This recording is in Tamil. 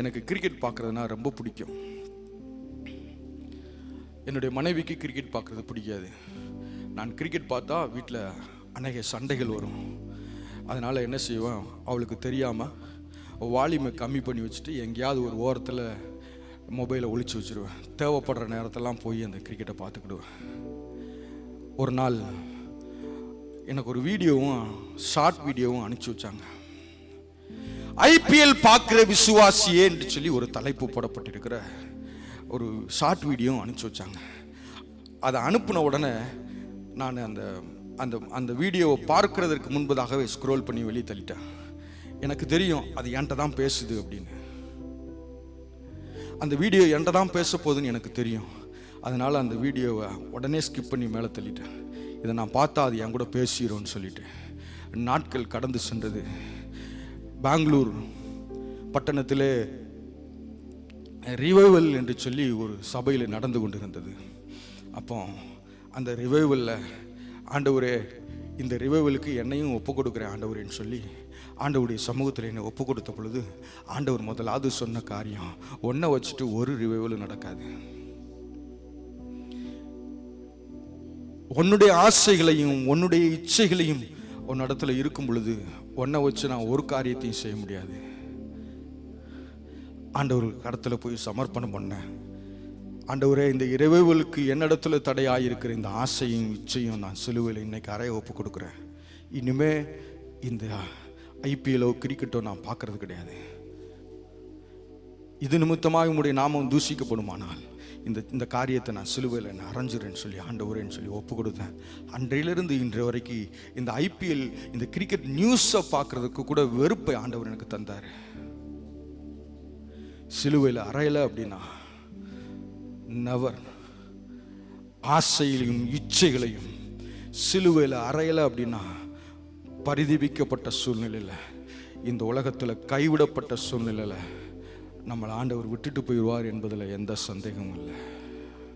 எனக்கு கிரிக்கெட் பார்க்குறதுனா ரொம்ப பிடிக்கும். என்னுடைய மனைவிக்கு கிரிக்கெட் பார்க்குறது பிடிக்காது. நான் கிரிக்கெட் பார்த்தா வீட்டில் அநேக சண்டைகள் வரும். அதனால் என்ன செய்வேன், அவளுக்கு தெரியாமல் வால்யூமை கம்மி பண்ணி வச்சுட்டு எங்கேயாவது ஒரு ஓரத்தில் மொபைலை ஒழிச்சு வச்சுருவேன். தேவைப்படுற நேரத்தெல்லாம் போய் அந்த கிரிக்கெட்டை பார்த்துக்கிடுவேன். ஒரு நாள் எனக்கு ஒரு வீடியோவும் ஷார்ட் வீடியோவும் அனுப்பிச்சி வச்சாங்க. ஐபிஎல் பார்க்குற விசுவாசியே என்று சொல்லி ஒரு தலைப்பு போடப்பட்டிருக்கிற ஒரு ஷார்ட் வீடியோவும் அனுப்பிச்சி வச்சாங்க. அதை அனுப்பின உடனே நான் அந்த அந்த அந்த வீடியோவை பார்க்கறதற்கு முன்பதாகவே ஸ்க்ரோல் பண்ணி வெளியே தள்ளிட்டேன். எனக்கு தெரியும் அது என்கிட்ட தான் பேசுது அப்படின்னு. அந்த வீடியோ என்கிட்ட தான் பேச போகுதுன்னு எனக்கு தெரியும். அதனால் அந்த வீடியோவை உடனே ஸ்கிப் பண்ணி மேலே தள்ளிட்டேன். இதை நான் பார்த்தா அது என் கூட பேசிடும்னு சொல்லிட்டு. நாட்கள் கடந்து சென்றது. பெங்களூர் பட்டணத்திலே ரிவைவல் என்று சொல்லி ஒரு சபையில் நடந்து கொண்டிருந்தது. அப்போ அந்த ரிவைவலில், ஆண்டவரே இந்த ரிவைவலுக்கு என்னையும் ஒப்பு கொடுக்குறேன் ஆண்டவரேன்னு சொல்லி ஆண்டவருடைய சமூகத்தில் என்னை ஒப்பு கொடுத்த பொழுது ஆண்டவர் முதலாவது சொன்ன காரியம், ஒன்றை வச்சுட்டு ஒரு ரிவைவலும் நடக்காது. உன்னுடைய ஆசைகளையும் உன்னுடைய இச்சைகளையும் உன்னிடத்துல இருக்கும் பொழுது ஒன்றை வச்சு நான் ஒரு காரியத்தையும் செய்ய முடியாது. ஆண்டவர் கடத்துல போய் சமர்ப்பணம் பண்ணேன். ஆண்டவரே, இந்த இறைவலுக்கு என்னிடத்துல தடையாயிருக்கிற இந்த ஆசையும் இச்சையும் நான் சிலுவையில் இன்னைக்கு அறைய ஒப்பு கொடுக்குறேன். இனிமே இந்த ஐபிஎல்லோ கிரிக்கெட்டோ நான் பார்க்கறது கிடையாது. இது நிமித்தமாக உங்களுடைய நாமம் தூஷிக்கப்படுமானால் இந்த காரியத்தை நான் சிலுவையில் நான் அரைஞ்சிறேன்னு சொல்லி ஆண்டவரேன்னு சொல்லி ஒப்பு கொடுத்தேன். அன்றையிலிருந்து இன்று வரைக்கும் இந்த ஐபிஎல், இந்த கிரிக்கெட் நியூஸை பார்க்கறதுக்கு கூட வெறுப்பை ஆண்டவர் எனக்கு தந்தார். சிலுவையில் அறையலை அப்படின்னா நவர். ஆசைகளையும் இச்சைகளையும் சிலுவையில் அறையலை அப்படின்னா பரிதபிக்கப்பட்ட சூழ்நிலையில், இந்த உலகத்தில் கைவிடப்பட்ட சூழ்நிலையில் நம்மளை ஆண்டவர் விட்டுட்டு போயிடுவார் என்பதில் எந்த சந்தேகமும் இல்லை.